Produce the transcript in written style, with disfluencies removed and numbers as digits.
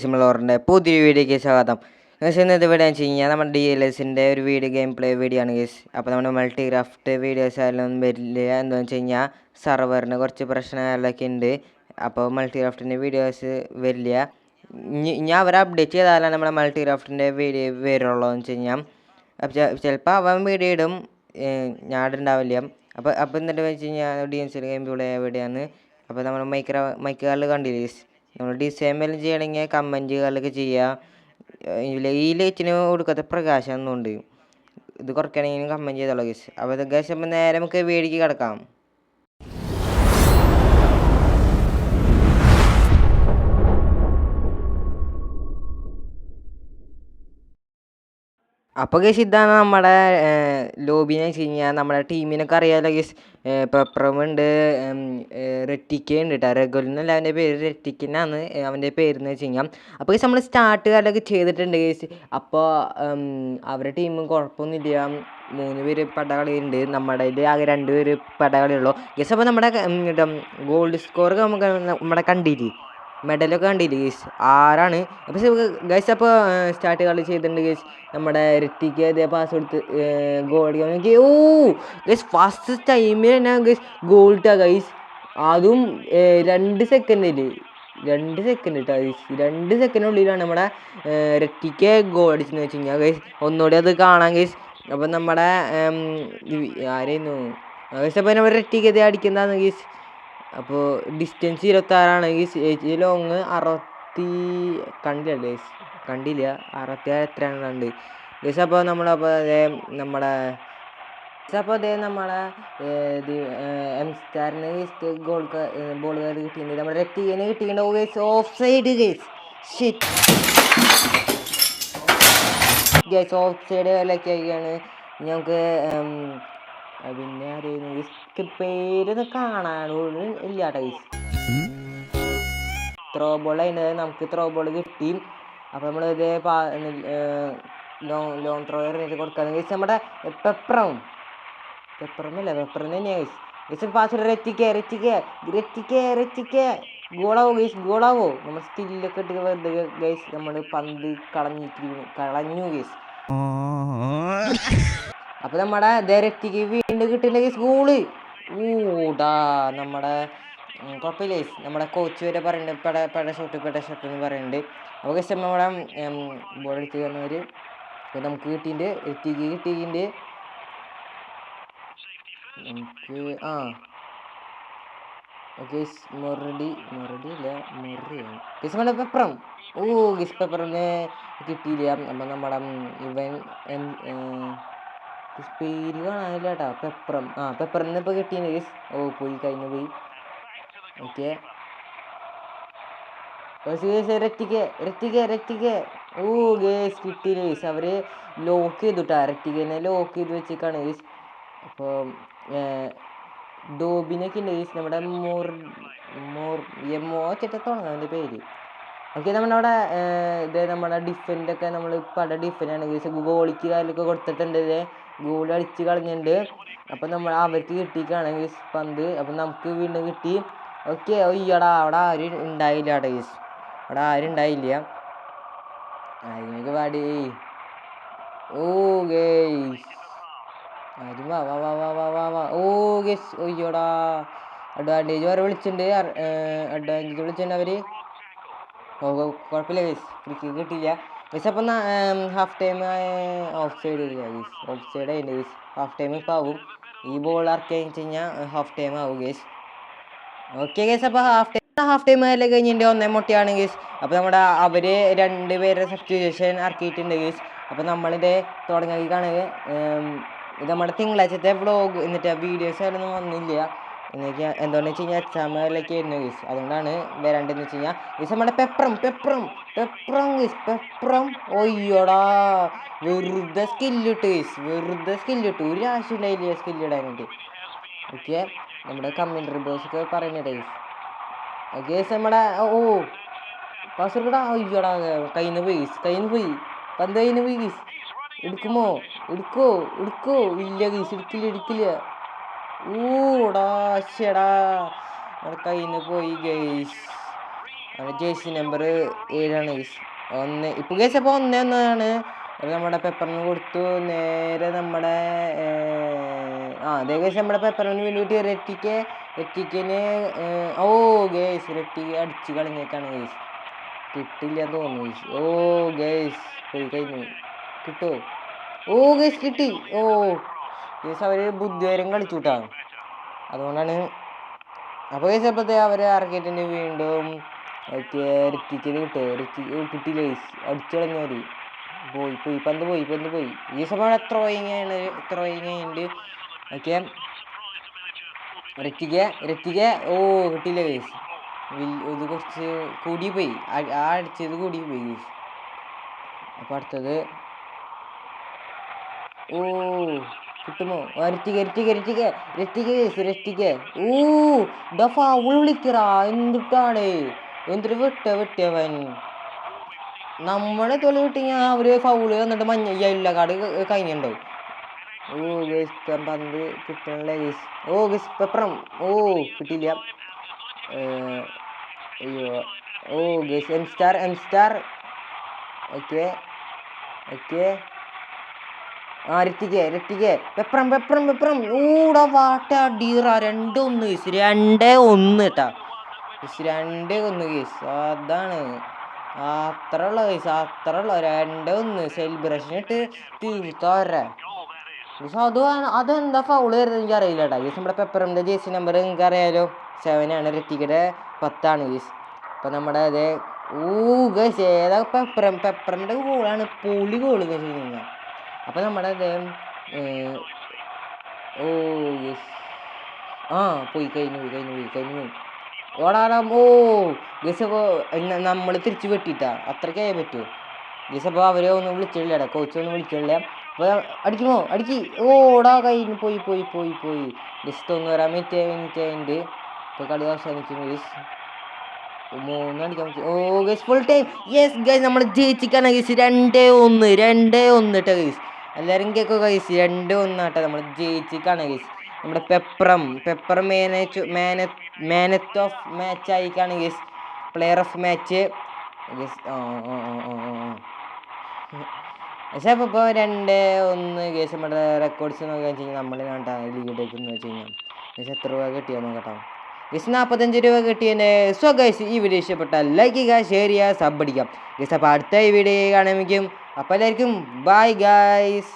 സിമിലോറിൻ്റെ പുതിയൊരു വീഡിയോയ്ക്ക് സ്വാഗതം. ഗൈസ് ഇന്നത്തെ വീഡിയോ വെച്ച് കഴിഞ്ഞാൽ നമ്മുടെ DLSൻ്റെ ഒരു വീഡിയോ ഗെയിം പ്ലേ വീഡിയോ ആണ് ഗൈസ്. അപ്പോൾ നമ്മുടെ മൾട്ടിക്രാഫ്റ്റ് വീഡിയോസ് ആയാലും വരില്ല. എന്താണെന്ന് വെച്ച് കഴിഞ്ഞാൽ സെർവറിന് കുറച്ച് പ്രശ്നങ്ങളൊക്കെ ഉണ്ട്. അപ്പോൾ മൾട്ടിക്രാഫ്റ്റിൻ്റെ വീഡിയോസ് വരില്ല. ഞാൻ അവരെ അപ്ഡേറ്റ് ചെയ്താലാണ് നമ്മുടെ മൾട്ടിക്രാഫ്റ്റിൻ്റെ വീഡിയോ വരുള്ളൂ എന്ന് വെച്ച് കഴിഞ്ഞാൽ. അപ്പോൾ ചിലപ്പോൾ അവൻ വീഡിയോ ഇടും, ഞാൻ ഇടുണ്ടാവില്ല. അപ്പോൾ എന്നിട്ട് വെച്ച് കഴിഞ്ഞാൽ DLC ഗെയിം പ്ലേ വീഡിയോയാണ്. അപ്പോൾ നമ്മൾ മൈക്കുകാരിൽ കണ്ടില്ലേ ഗൈസ്, നമ്മൾ ഡിസൈൻ എല്ലാം ചെയ്യണമെങ്കിൽ കമൻറ്റുകളൊക്കെ ചെയ്യുക. ഈ ലൈറ്റിന് കൊടുക്കാത്ത പ്രകാശം ഒന്നുണ്ട്, ഇത് കുറയ്ക്കണമെങ്കിൽ കമൻറ്റ് ചെയ്തോളൂ ഗൈസ്. അപ്പോൾ ഗൈസ് അപ്പോൾ നേരെ നമുക്ക് വീഡിയോക്ക് കിടക്കാം. അപ്പോൾ ഗൈസ് ഇതാണ് നമ്മുടെ ലോബിനെ വെച്ച് കഴിഞ്ഞാൽ നമ്മുടെ ടീമിനൊക്കെ അറിയാമല്ലോ ഗൈസ്. പെപ്രമുണ്ട്, റെറ്റിക്ക ഉണ്ട് കേട്ടോ. റെഗുലറിനല്ല അവൻ്റെ പേര്, റെറ്റിക്കനാണ് അവൻ്റെ പേരെന്ന് വെച്ച് കഴിഞ്ഞാൽ. അപ്പോൾ ഗൈസ് നമ്മൾ സ്റ്റാർട്ട് കാർഡൊക്കെ ചെയ്തിട്ടുണ്ട് ഗൈസ്. അപ്പോൾ അവരുടെ ടീമും കുഴപ്പമൊന്നുമില്ല, 3 പേര് പടകളിയുണ്ട്. നമ്മുടെ ഇതിൽ ആകെ 2 പേര് പടകളിയുള്ളൂ ഗൈസ്. അപ്പോൾ നമ്മുടെ ഗോൾഡ് സ്കോർ നമുക്ക് നമ്മുടെ കണ്ടില്ലേ, മെഡലൊക്കെ കണ്ടില്ലേ ഗൈസ്, ആരാണ്. അപ്പോൾ ഗൈസ് അപ്പോൾ സ്റ്റാർട്ട് കളി ചെയ്തിട്ടുണ്ട് ഗൈസ്. നമ്മുടെ ഋത്തിക്ക് അതേ പാസ് കൊടുത്ത് ഗോൾ അടിക്കാൻ. ഓ ഗൈസ് ഫസ്റ്റ് ടൈമിൽ തന്നെ ഗൈസ് ഗോൾ ഇട്ടാ ഗൈസ്, അതും 2 സെക്കൻഡിൽ 2 സെക്കൻഡ് ഇട്ടാ ഗൈസ്. 2 സെക്കൻഡിനുള്ളിലാണ് നമ്മുടെ ഋത്തിക്ക് ഗോൾ അടിച്ചെന്ന് വെച്ച് കഴിഞ്ഞാൽ ഗൈസ്. ഒന്നുകൂടി അത് കാണാം ഗൈസ്. അപ്പം നമ്മുടെ ആരായിരുന്നു ഗൈസ്, അപ്പോൾ നമ്മുടെ ഋത്തിക്ക് അതേ അടിക്കുന്നതാണ് ഗൈസ്. അപ്പോൾ ഡിസ്റ്റൻസ് 26 ഗൈസ്, ലോങ് 60 കണ്ടില്ല ഗൈസ്, കണ്ടില്ല 60 എത്രയാണ് കണ്ട് ഗൈസ്. അപ്പോൾ നമ്മളപ്പോൾ അതേ നമ്മുടെ എം സ്റ്റാറിന് ബോൾ കയറി കിട്ടിയിട്ടുണ്ട്. നമ്മുടെ റെറ്റിന് കിട്ടിയിട്ടുണ്ടോ guys, of side guys. Shit guys, of side വിലയൊക്കെ ആയിക്കാണ് ഞങ്ങൾക്ക്. പിന്നെ ആരെയും പേരൊന്നും കാണാനോട് ഇല്ല ഗൈസ്. ത്രോ ബോൾ അതിൻ്റെ നമുക്ക് ത്രോ ബോൾ കിട്ടി. അപ്പോൾ നമ്മൾ ഇതേ ലോങ് ത്രോ എറിഞ്ഞിട്ട് കൊടുക്കാന്ന് ഗൈസ്. നമ്മുടെ പെപ്പറൊന്നുമില്ല, പെപ്പറിന് തന്നെയാണ് ഗൈസ്. ഗൈസ് പാസ് റെറ്റിക്ക് ഗോളാവോ ഗൈസ്, ഗോളാവോ. നമ്മൾ സ്കില്ലൊക്കെ ഇട്ട് വെറുതെ ഗൈസ് നമ്മൾ പന്ത് കളഞ്ഞു ഗൈസ്. അപ്പോൾ നമ്മുടെ റെറ്റിക്ക് വീണ്ടും കിട്ടില്ല ഗൈസ് ഗോള്. ഊടാ നമ്മുടെ കുഴപ്പമില്ല ഗൈസ്. നമ്മുടെ കോച്ച് വരെ പറയുന്നുണ്ട് പെട ഷോട്ട് എന്ന് പറയുന്നുണ്ട്. അപ്പോൾ ഗൈസ് നമ്മുടെ ബോൾ എടുത്ത് തന്നവർ അപ്പോൾ നമുക്ക് കിട്ടിയിട്ടുണ്ട്, ഋത്തിക്ക് കിട്ടിയിട്ടുണ്ട് നമുക്ക്. ഗൈസ് ഗൈസ് നമ്മുടെ പെപ്പറം. ഓ ഗൈസ് പെപ്പറിന് കിട്ടിയില്ല. അപ്പം നമ്മുടെ ഇവൻ പേര് കാണാനില്ല കേട്ടോ, പെപ്പറിന് ഇപ്പോൾ കിട്ടിയിട്ടുണ്ട് ഗൈസ്. ഓ പോയി, കഴിഞ്ഞു പോയി. ഓക്കെ റെറ്റിക്ക് ഓ ഗേസ് കിട്ടിയില്ല ഗേസ്. അവർ ലോക്ക് ചെയ്തുട്ടാ, റെറ്റിക്കനെ ലോക്ക് ചെയ്ത് വെച്ചേക്കാണ് ഗേസ്. അപ്പോൾ ഡോബിനൊക്കെ ഉണ്ട് ഗേസ്, നമ്മുടെ മോച്ചിട്ടത്തോളാണ് അവൻ്റെ പേര്. ഓക്കെ നമ്മളവിടെ ഇത് നമ്മുടെ ഡിഫൻഡൊക്കെ നമ്മൾ ഡിഫൻഡാണ് ഗേസ്. ഗോളിക്ക് കാലൊക്കെ കൊടുത്തിട്ടുണ്ട്, ഇതേ ഗോൾ അടിച്ച് കളഞ്ഞിട്ടുണ്ട്. അപ്പം നമ്മൾ അവർക്ക് കിട്ടിക്കാണ് ഗേസ് പന്ത്. അപ്പം നമുക്ക് വീണ്ടും കിട്ടി. ഓക്കെ ഒയ്യടാ, അവിടെ ആരും ഉണ്ടായില്ല ഗേസ്, അവിടെ ആരും ഉണ്ടായില്ല. അതിനൊക്കെ പാടി. ഓ ഗേസ് ആരും വാ. ഓ ഗേസ് ഒയ്യോടാ, അഡ്വാൻറ്റേജ് വരെ വിളിച്ചിട്ടുണ്ട് അവർ. ഓ കുഴപ്പമില്ല ഗേസ്, ഫ്രീ കിട്ടിയില്ല ഗേസ്. അപ്പം ഹാഫ് ടൈം ഓഫ് സൈഡ് ഇല്ല ഗേസ്, ഓഫ് സൈഡ് ആയിട്ട് ഗേസ്. ഹാഫ് ടൈം ഇപ്പം ആവും, ഈ ബോൾ ഇറക്കി കഴിഞ്ഞ് കഴിഞ്ഞാൽ ഹാഫ് ടൈം ആവും ഗേസ്. ഓക്കെ ഗേസ്, അപ്പോൾ ഹാഫ് ടൈം എല്ലാം കഴിഞ്ഞിട്ട് 1-1 ഗേസ്. അപ്പോൾ നമ്മുടെ അവർ 2 പേരുടെ സബ്സ്റ്റിറ്റ്യൂഷൻ ഇറക്കിയിട്ടുണ്ട് ഗേസ്. അപ്പോൾ നമ്മളിത് തുടങ്ങിക്കാണ്. ഇത് നമ്മുടെ തിങ്കളാഴ്ചത്തെ വ്ളോഗ്, എന്നിട്ട് വീഡിയോസ് ആയിരുന്നു വന്നില്ല. എന്നൊക്കെ എന്താണെന്ന് വെച്ച് കഴിഞ്ഞാൽ എക്സാമിലൊക്കെ ആയിരുന്നു ഗേസ്, അതുകൊണ്ടാണ് വരാണ്ടെന്ന് വെച്ച് കഴിഞ്ഞാൽ ഗേസ്. നമ്മുടെ പെപ്രം ഗേസ്, ഒയ്യോടാ വെറുതെ സ്കില്ലിട്ട് ഗേസ്, ഒരു ആവശ്യം ഉണ്ടായില്ല സ്കില്ലിടാനായിട്ട്. ഓക്കെ നമ്മുടെ കമൻട്രി ബോയ്സൊക്കെ പറയുന്നത് ഗേസ്. ഗേസ് നമ്മുടെ ഓ പാസ് എടുക്കടാ. അയ്യോടാ കയ്യിൽ നിന്ന് പോയി പന്ത് ഗീസ്. എടുക്കോ ഇല്ല ഗീസ്, എടുക്കില്ല. ഊടാ ശടാ, നമ്മുടെ കയ്യിൽ നിന്ന് പോയി ഗേസ്. അവൻ്റെ ജേഴ്സി നമ്പർ 7 ഗൈസ്. 1 ഇപ്പോൾ ഗൈസ്. അപ്പോൾ 1-1 അപ്പോൾ നമ്മുടെ പെപ്പറിന് കൊടുത്തു. നേരെ നമ്മുടെ അതേ ഗൈസ് നമ്മുടെ പെപ്പറിന് വേണ്ടി കിട്ടി. റെറ്റിക്കിന് ഗൈസ് റെറ്റിക്ക് അടിച്ച് കളഞ്ഞേക്കാണ് ഗൈസ്. കിട്ടില്ല എന്ന് തോന്നുന്നു ഗൈസ്. ഗൈസ് പോയി കഴിഞ്ഞു. കിട്ടുമോ? ഗൈസ് കിട്ടി. ഗൈസ് അവർ ബുദ്ധിപരം കളിച്ചു കൂട്ടാ, അതുകൊണ്ടാണ്. അപ്പോൾ ഗൈസ് അപ്പോഴത്തെ അവർ ആർക്കേറ്റിന് വീണ്ടും റിറ്റിക്കിന് കിട്ടില്ല ഗൈസ്. അടിച്ചു കളഞ്ഞവർ പോയി പന്ത് പോയി. ഈ സമയം ത്രോയിങ് ഉണ്ട്. ഓക്കെ റിറ്റിക്ക് കിട്ടിയില്ല ഗൈസ്. ഇത് കുറച്ച് കൂടിപ്പോയി, അടിച്ചത് കൂടിപ്പോയി ഗൈസ്. അപ്പോൾ അടുത്തത് കിട്ടുമോ? രറ്റിക്ക് ഫൗൾ വിളിക്കറാ. എന്തൊരു വെട്ടിയവൻ. നമ്മളെ തൊലി വിട്ടിങ്ങാൽ അവര് ഫൗള് വന്നിട്ട് യെല്ലോ കാർഡ് കഴിഞ്ഞിട്ടുണ്ടാവും. ഗൈസ് പന്ത് കിട്ടണല്ലേ ഗൈസ്. ഗൈസ് പെപ്പറം കിട്ടിയില്ല. അയ്യോ ഗൈസ് എം സ്റ്റാർ. ഓക്കെ രറ്റിക്ക് പെപ്പറം വാട്ട ഡീറ 2-1 ഗൈസ്. 2-1 കേട്ടാ ഗൈസ്. 2-1 ഗൈസ്. അതാണ് അത്ര ഉള്ള ഗൈസ്, 2-1 സെലിബ്രേഷൻ ഇട്ട് തീർത്തോരെ ഗൈസ്. അതെന്താ ഫൗള് വരുന്നത് എനിക്ക് അറിയില്ല കേട്ടോ ഗൈസ്. നമ്മുടെ പെപ്പറിൻ്റെ ജേഴ്സി നമ്പർ നിങ്ങൾക്ക് അറിയാലോ 7 ആണ്. റെറ്റിക്കയുടെ 10 ഗൈസ്. അപ്പം നമ്മുടെ അതെ ഗൈസ് ഏതാ പെപ്പറിൻ്റെ ഗോളാണ്. പൊളി ഗോള് ഗൈസ് കഴിഞ്ഞാൽ. അപ്പം നമ്മുടെ അദ്ദേഹം ഗൈസ് പോയി കഴിഞ്ഞു. ഓടാറാം ഗൈസ്. അപ്പോൾ നമ്മൾ തിരിച്ച് വെട്ടിയിട്ടാ അത്രയ്ക്കായേ പറ്റൂ ഗൈസ്. അപ്പോൾ അവരെ ഒന്നും വിളിച്ചില്ല, കോച്ചൊന്നും വിളിച്ചില്ല. അപ്പോൾ അടിക്കുമോ? കഴിഞ്ഞു പോയി ഗൈസ്. 90 മിനിറ്റ് ഇപ്പോൾ കളി അവസാനിക്കുന്നു ഗൈസ്. 3 അടിക്കാൻ പറ്റും. Guys full time. Yes guys നമ്മൾ ജയിച്ചിക്കാണ് ഗൈസ്. 2-1 കേട്ടോ ഗൈസ്. എല്ലാവരും കേൾക്കുക ഗൈസ്. 2-1 ആട്ടെ നമ്മൾ ജയിച്ചിക്കാണ് ഗൈസ്. നമ്മുടെ പെപ്പർ മാനത്ത് ഓഫ് മാച്ച് ആയിക്കാണ് guys. Player of match guys. പക്ഷേ അപ്പോൾ 2-1 ഗൈസ്. നമ്മുടെ റെക്കോർഡ്സ് നോക്കുക വെച്ച് കഴിഞ്ഞാൽ നമ്മൾ ലീഗ് എടുക്കുന്നത് വെച്ച് കഴിഞ്ഞാൽ ഗൈസ് എത്ര രൂപ കിട്ടിയോ നോക്കട്ടോ ഗൈസ്. 45 രൂപ കിട്ടിയതിൻ്റെ. സോ ഗൈസ് ഈ വീഡിയോ ഇഷ്ടപ്പെട്ടാൽ ലൈക്ക് ചെയ്യുക, ഷെയർ ചെയ്യുക, സബ് അടിക്കാം ഗൈസ്. അപ്പോൾ അടുത്ത ഈ വീഡിയോ കാണുമ്പോഴേക്കും അപ്പോൾ എല്ലാവർക്കും ബൈ ഗൈസ്.